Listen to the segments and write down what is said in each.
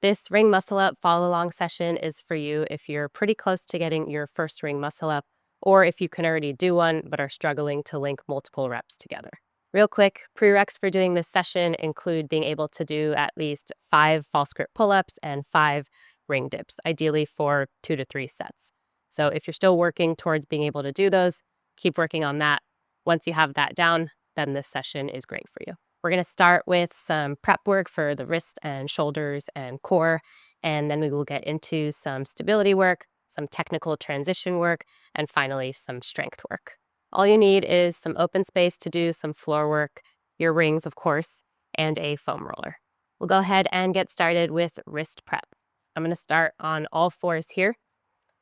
This ring muscle up follow along session is for you if you're pretty close to getting your first ring muscle up, or if you can already do one but are struggling to link multiple reps together. Real quick, prereqs for doing this session include being able to do at least 5 false grip pull-ups and 5 ring dips, ideally for 2 to 3 sets. So if you're still working towards being able to do those, keep working on that. Once you have that down, then this session is great for you. We're going to start with some prep work for the wrist and shoulders and core, and then we will get into some stability work, some technical transition work, and finally some strength work. All you need is some open space to do some floor work, your rings, of course, and a foam roller. We'll go ahead and get started with wrist prep. I'm going to start on all fours here.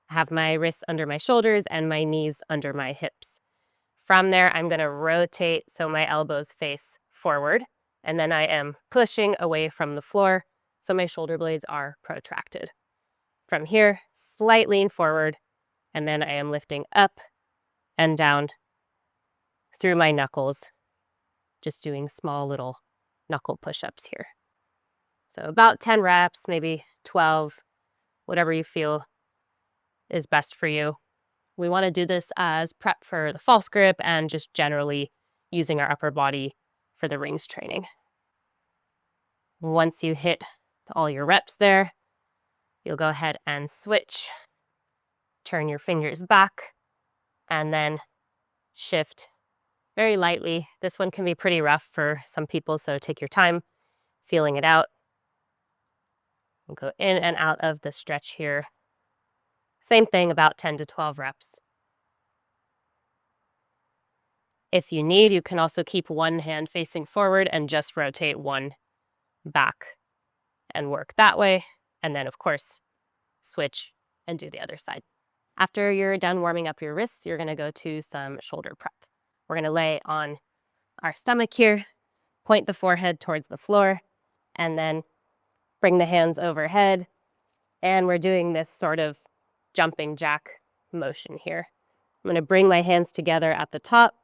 I have my wrists under my shoulders and my knees under my hips. From there, I'm going to rotate so my elbows face forward, and then I am pushing away from the floor so my shoulder blades are protracted. From here, slight lean forward, and then I am lifting up and down through my knuckles, just doing small little knuckle push-ups here. So about 10 reps, maybe 12, whatever you feel is best for you. We want to do this as prep for the false grip and just generally using our upper body for the rings training. Once you hit all your reps there, you'll go ahead and switch, turn your fingers back, and then shift very lightly. This one can be pretty rough for some people, so take your time feeling it out. We'll go in and out of the stretch here. Same thing, about 10 to 12 reps. If you need, you can also keep one hand facing forward and just rotate one back and work that way. And then, of course, switch and do the other side. After you're done warming up your wrists, you're going to go to some shoulder prep. We're going to lay on our stomach here, point the forehead towards the floor, and then bring the hands overhead. And we're doing this sort of jumping jack motion here. I'm going to bring my hands together at the top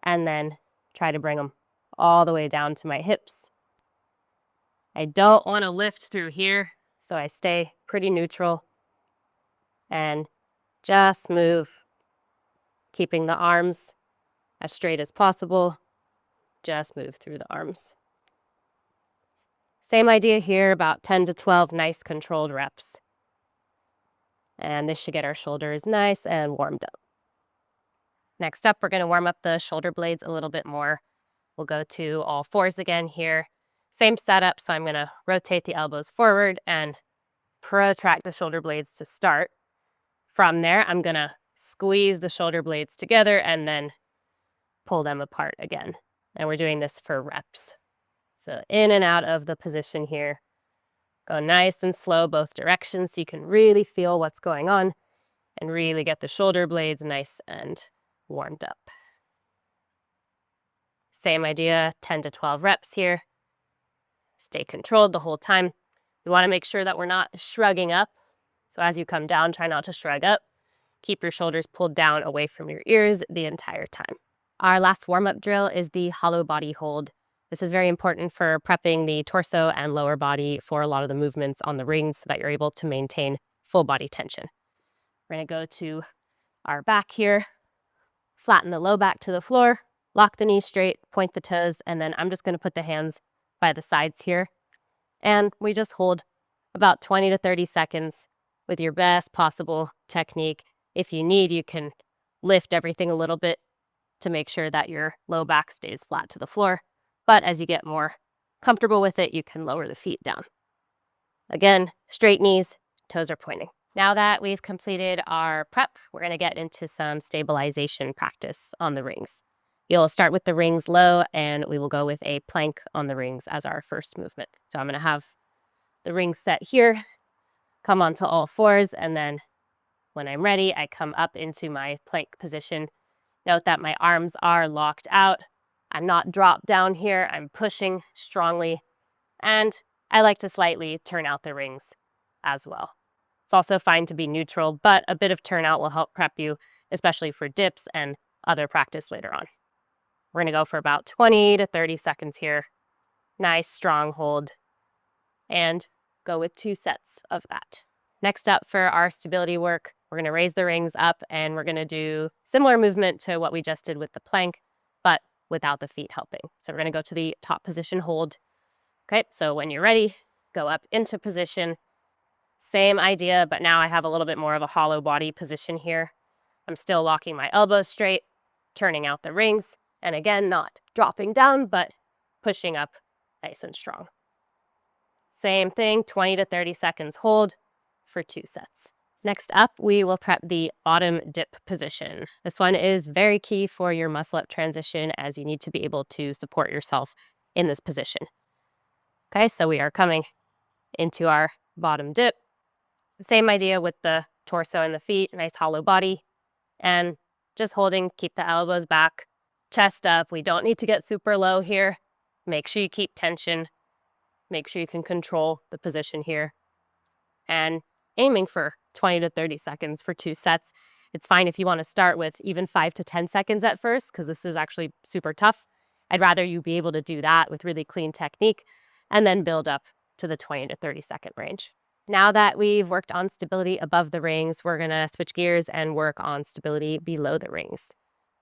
and then try to bring them all the way down to my hips. I don't want to lift through here, so I stay pretty neutral and just move, keeping the arms as straight as possible. Just move through the arms. Same idea here, about 10 to 12 nice controlled reps. And this should get our shoulders nice and warmed up. Next up, we're going to warm up the shoulder blades a little bit more. We'll go to all fours again here. Same setup, so I'm going to rotate the elbows forward and protract the shoulder blades to start. From there, I'm going to squeeze the shoulder blades together and then pull them apart again. And we're doing this for reps. So in and out of the position here. Go nice and slow both directions so you can really feel what's going on and really get the shoulder blades nice and warmed up. Same idea, 10 to 12 reps here. Stay controlled the whole time. We want to make sure that we're not shrugging up. So as you come down, try not to shrug up. Keep your shoulders pulled down away from your ears the entire time. Our last warm-up drill is the hollow body hold. This is very important for prepping the torso and lower body for a lot of the movements on the rings so that you're able to maintain full body tension. We're going to go to our back here, flatten the low back to the floor, lock the knees straight, point the toes, and then I'm just going to put the hands by the sides here. And we just hold about 20 to 30 seconds with your best possible technique. If you need, you can lift everything a little bit to make sure that your low back stays flat to the floor. But as you get more comfortable with it, you can lower the feet down. Again, straight knees, toes are pointing. Now that we've completed our prep, we're going to get into some stabilization practice on the rings. You'll start with the rings low, and we will go with a plank on the rings as our first movement. So I'm going to have the rings set here, come onto all fours, and then when I'm ready, I come up into my plank position. Note that my arms are locked out. I'm not dropped down here. I'm pushing strongly, and I like to slightly turn out the rings as well. It's also fine to be neutral, but a bit of turnout will help prep you, especially for dips and other practice later on. We're going to go for about 20 to 30 seconds here. Nice strong hold, and go with 2 sets of that. Next up for our stability work, we're going to raise the rings up and we're going to do similar movement to what we just did with the plank, but without the feet helping. So we're going to go to the top position hold. Okay, so when you're ready, go up into position. Same idea, but now I have a little bit more of a hollow body position here. I'm still locking my elbows straight, turning out the rings, and again, not dropping down, but pushing up nice and strong. Same thing, 20 to 30 seconds hold for 2 sets. Next up, we will prep the bottom dip position. This one is very key for your muscle up transition as you need to be able to support yourself in this position. Okay, so we are coming into our bottom dip. Same idea with the torso and the feet, nice hollow body, and just holding, keep the elbows back, chest up. We don't need to get super low here. Make sure you keep tension. Make sure you can control the position here. And aiming for 20 to 30 seconds for 2 sets. It's fine if you want to start with even 5 to 10 seconds at first, because this is actually super tough. I'd rather you be able to do that with really clean technique and then build up to the 20 to 30 second range. Now that we've worked on stability above the rings, we're going to switch gears and work on stability below the rings.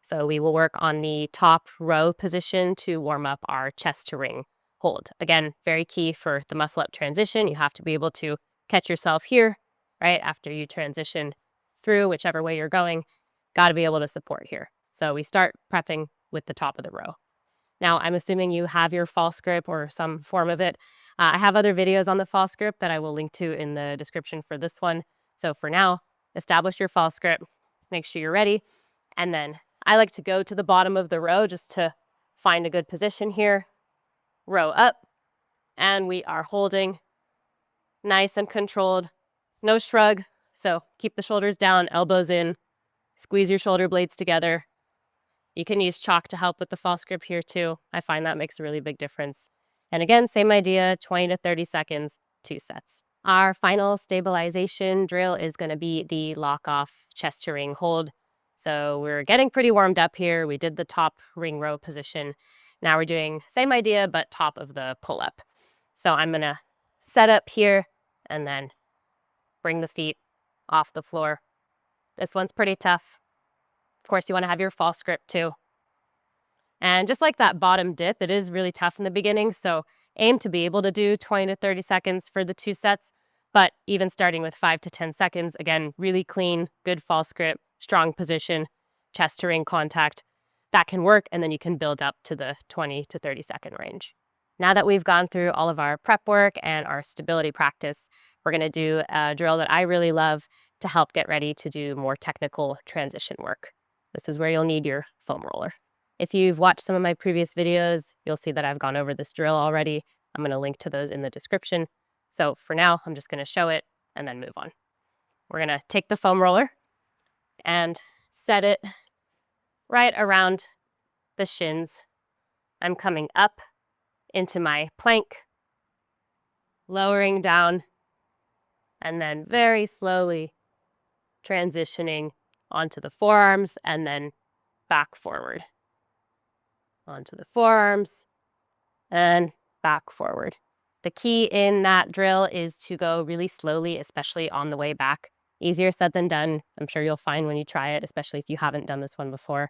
So we will work on the top row position to warm up our chest to ring hold. Again, very key for the muscle up transition. You have to be able to catch yourself here, right? After you transition through whichever way you're going, got to be able to support here. So we start prepping with the top of the row. Now, I'm assuming you have your false grip or some form of it. I have other videos on the false grip that I will link to in the description for this one. So for now, establish your false grip, make sure you're ready. And then I like to go to the bottom of the row just to find a good position here. Row up, and we are holding nice and controlled. No shrug, so keep the shoulders down, elbows in, squeeze your shoulder blades together. You can use chalk to help with the false grip here too. I find that makes a really big difference. And again, same idea, 20 to 30 seconds, 2 sets. Our final stabilization drill is going to be the Lockoff chest to ring hold. So we're getting pretty warmed up here. We did the top ring row position. Now we're doing same idea, but top of the pull-up. So I'm going to set up here and then bring the feet off the floor. This one's pretty tough. Of course, you want to have your false grip too. And just like that bottom dip, it is really tough in the beginning. So aim to be able to do 20 to 30 seconds for the 2 sets. But even starting with 5 to 10 seconds, again, really clean, good false grip, strong position, chest to ring contact. That can work, and then you can build up to the 20 to 30 second range. Now that we've gone through all of our prep work and our stability practice, we're going to do a drill that I really love to help get ready to do more technical transition work. This is where you'll need your foam roller. If you've watched some of my previous videos, you'll see that I've gone over this drill already. I'm going to link to those in the description. So for now, I'm just going to show it and then move on. We're going to take the foam roller and set it right around the shins. I'm coming up into my plank, lowering down, and then very slowly transitioning onto the forearms and then back forward. Onto the forearms and back forward. The key in that drill is to go really slowly, especially on the way back. Easier said than done. I'm sure you'll find when you try it, especially if you haven't done this one before.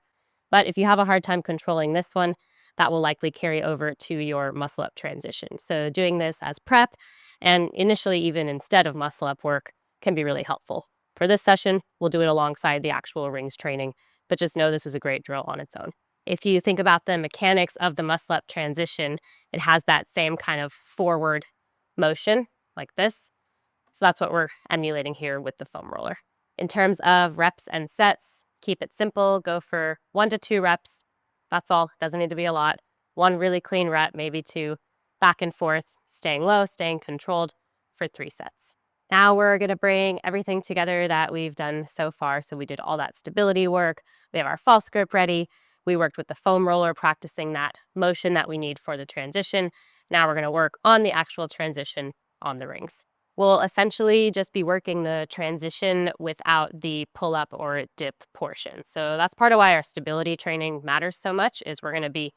But if you have a hard time controlling this one, that will likely carry over to your muscle up transition. So doing this as prep and initially even instead of muscle up work can be really helpful. For this session, we'll do it alongside the actual rings training, but just know this is a great drill on its own. If you think about the mechanics of the muscle up transition, it has that same kind of forward motion like this. So that's what we're emulating here with the foam roller. In terms of reps and sets, keep it simple. Go for 1 to 2 reps. That's all. Doesn't need to be a lot. 1 really clean rep, maybe 2. Back and forth, staying low, staying controlled for 3 sets. Now we're going to bring everything together that we've done so far. So we did all that stability work. We have our false grip ready. We worked with the foam roller, practicing that motion that we need for the transition. Now we're going to work on the actual transition on the rings. We'll essentially just be working the transition without the pull-up or dip portion. So that's part of why our stability training matters so much, is we're going to be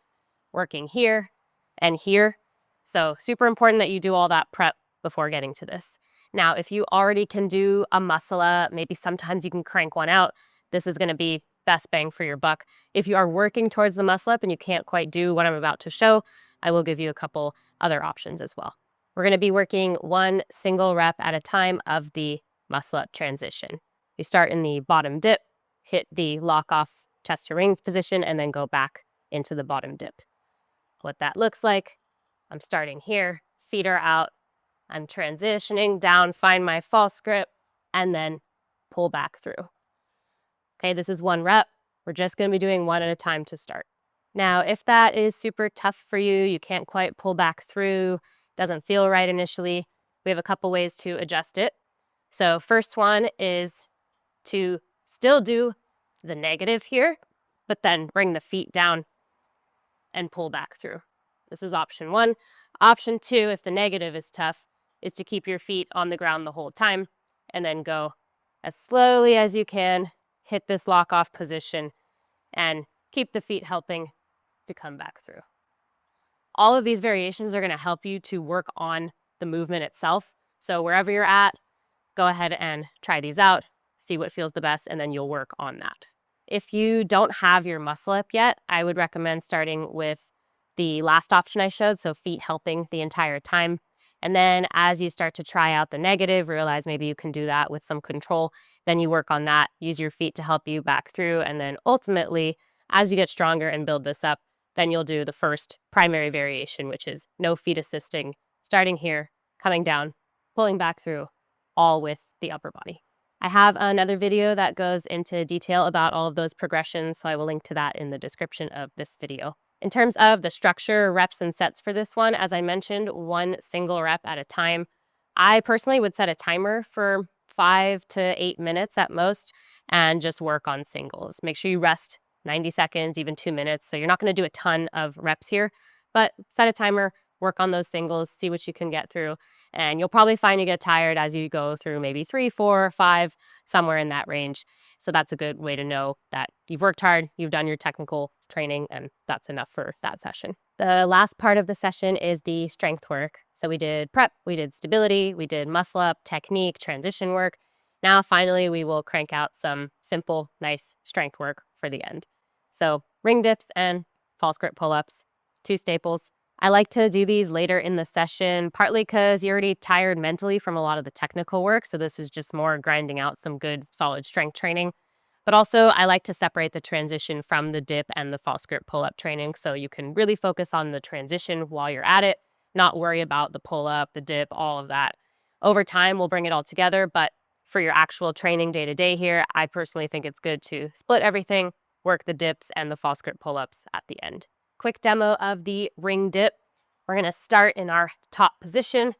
working here and here. So super important that you do all that prep before getting to this. Now, if you already can do a muscle up, maybe sometimes you can crank one out, this is going to be best bang for your buck. If you are working towards the muscle up and you can't quite do what I'm about to show, I will give you a couple other options as well. We're going to be working one single rep at a time of the muscle up transition. You start in the bottom dip, hit the lock off chest to rings position, and then go back into the bottom dip. What that looks like, I'm starting here, feet are out, I'm transitioning down, find my false grip, and then pull back through. Okay, this is one rep. We're just going to be doing one at a time to start. Now, if that is super tough for you, you can't quite pull back through, doesn't feel right initially, we have a couple ways to adjust it. So first one is to still do the negative here, but then bring the feet down and pull back through. This is option one. Option two, if the negative is tough, is to keep your feet on the ground the whole time and then go as slowly as you can, hit this lock off position, and keep the feet helping to come back through. All of these variations are going to help you to work on the movement itself. So wherever you're at, go ahead and try these out, see what feels the best, and then you'll work on that. If you don't have your muscle up yet, I would recommend starting with the last option I showed, so feet helping the entire time. And then as you start to try out the negative, realize maybe you can do that with some control, then you work on that, use your feet to help you back through, and then ultimately, as you get stronger and build this up, then you'll do the first primary variation, which is no feet assisting, starting here, coming down, pulling back through, all with the upper body. I have another video that goes into detail about all of those progressions, so I will link to that in the description of this video. In terms of the structure, reps, and sets for this one, as I mentioned, one single rep at a time. I personally would set a timer for 5 to 8 minutes at most and just work on singles. Make sure you rest 90 seconds, even 2 minutes. So you're not going to do a ton of reps here, but set a timer, work on those singles, see what you can get through. And you'll probably find you get tired as you go through maybe 3, 4, 5, somewhere in that range. So that's a good way to know that you've worked hard, you've done your technical training, and that's enough for that session. The last part of the session is the strength work. So we did prep, we did stability, we did muscle up, technique, transition work. Now finally we will crank out some simple, nice strength work for the end. So ring dips and false grip pull-ups, 2 staples. I like to do these later in the session, partly because you're already tired mentally from a lot of the technical work, so this is just more grinding out some good, solid strength training. But also, I like to separate the transition from the dip and the false grip pull-up training, so you can really focus on the transition while you're at it, not worry about the pull-up, the dip, all of that. Over time, we'll bring it all together, but for your actual training day-to-day here, I personally think it's good to split everything, work the dips and the false grip pull-ups at the end. Quick demo of the ring dip. We're going to start in our top position,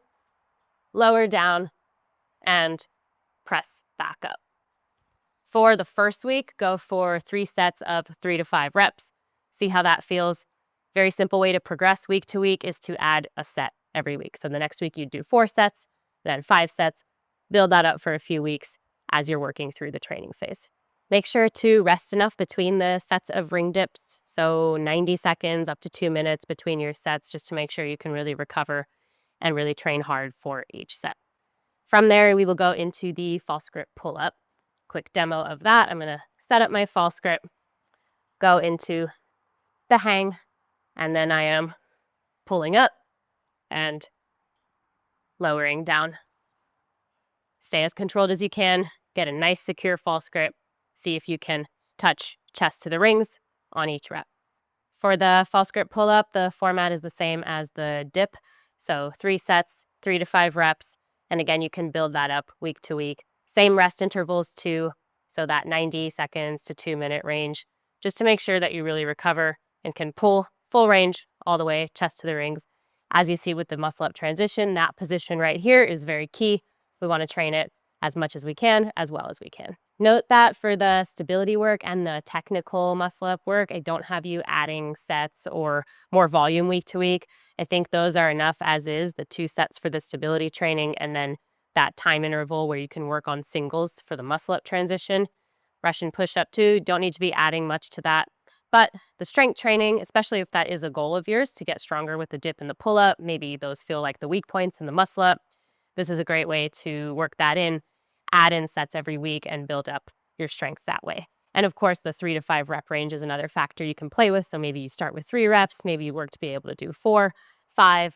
lower down, and press back up. For the first week, go for 3 sets of 3 to 5 reps. See how that feels. Very simple way to progress week to week is to add a set every week. So the next week you do 4 sets, then 5 sets. Build that up for a few weeks as you're working through the training phase. Make sure to rest enough between the sets of ring dips, so 90 seconds up to 2 minutes between your sets, just to make sure you can really recover and really train hard for each set. From there, we will go into the false grip pull-up. Quick demo of that. I'm going to set up my false grip, go into the hang, and then I am pulling up and lowering down. Stay as controlled as you can. Get a nice secure false grip. See if you can touch chest to the rings on each rep. For the false grip pull-up, the format is the same as the dip. So 3 sets, 3 to 5 reps. And again, you can build that up week to week. Same rest intervals too. So that 90 seconds to 2 minute range, just to make sure that you really recover and can pull full range all the way, chest to the rings. As you see with the muscle up transition, that position right here is very key. We want to train it as much as we can, as well as we can. Note that for the stability work and the technical muscle up work, I don't have you adding sets or more volume week to week. I think those are enough as is, the 2 sets for the stability training and then that time interval where you can work on singles for the muscle up transition. Russian push up too, don't need to be adding much to that. But the strength training, especially if that is a goal of yours to get stronger with the dip and the pull up, maybe those feel like the weak points in the muscle up, this is a great way to work that in, add in sets every week, and build up your strength that way. And of course, the 3 to 5 rep range is another factor you can play with. So maybe you start with 3 reps, maybe you work to be able to do 4, 5,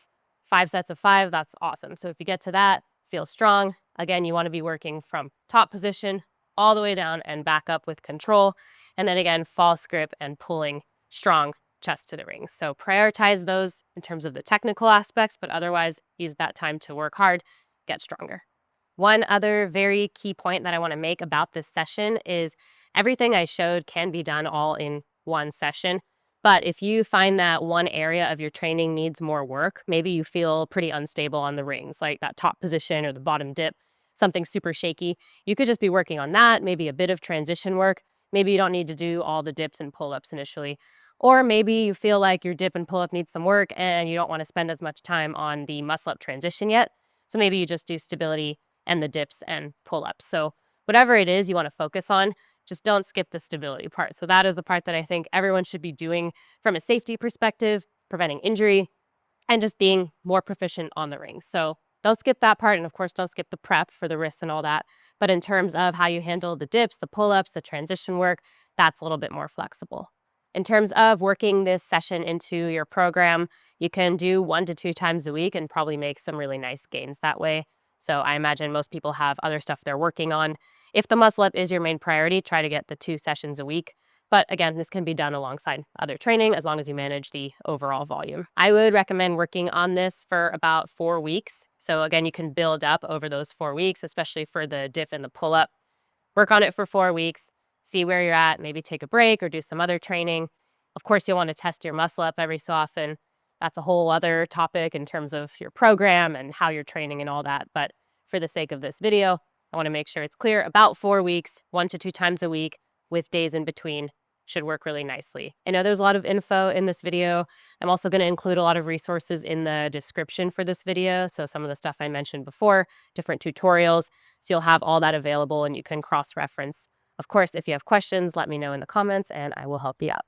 5 sets of 5. That's awesome. So if you get to that, feel strong. Again, you want to be working from top position all the way down and back up with control. And then again, false grip and pulling strong chest to the ring. So prioritize those in terms of the technical aspects, but otherwise use that time to work hard, get stronger. One other very key point that I want to make about this session is everything I showed can be done all in one session. But if you find that one area of your training needs more work, maybe you feel pretty unstable on the rings, like that top position or the bottom dip, something super shaky, you could just be working on that, maybe a bit of transition work. Maybe you don't need to do all the dips and pull-ups initially. Or maybe you feel like your dip and pull-up needs some work and you don't want to spend as much time on the muscle-up transition yet. So maybe you just do stability and the dips and pull-ups. So whatever it is you want to focus on, just don't skip the stability part. So that is the part that I think everyone should be doing from a safety perspective, preventing injury, and just being more proficient on the ring. So don't skip that part. And of course, don't skip the prep for the wrists and all that. But in terms of how you handle the dips, the pull-ups, the transition work, that's a little bit more flexible. In terms of working this session into your program, you can do 1 to 2 times a week and probably make some really nice gains that way. So I imagine most people have other stuff they're working on. If the muscle up is your main priority, try to get the 2 sessions a week. But again, this can be done alongside other training as long as you manage the overall volume. I would recommend working on this for about 4 weeks. So again, you can build up over those 4 weeks, especially for the dip and the pull-up. Work on it for 4 weeks, see where you're at, maybe take a break or do some other training. Of course, you'll want to test your muscle up every so often. That's a whole other topic in terms of your program and how you're training and all that. But for the sake of this video, I want to make sure it's clear. About 4 weeks, 1 to 2 times a week with days in between should work really nicely. I know there's a lot of info in this video. I'm also going to include a lot of resources in the description for this video. So some of the stuff I mentioned before, different tutorials. So you'll have all that available and you can cross-reference. Of course, if you have questions, let me know in the comments and I will help you out.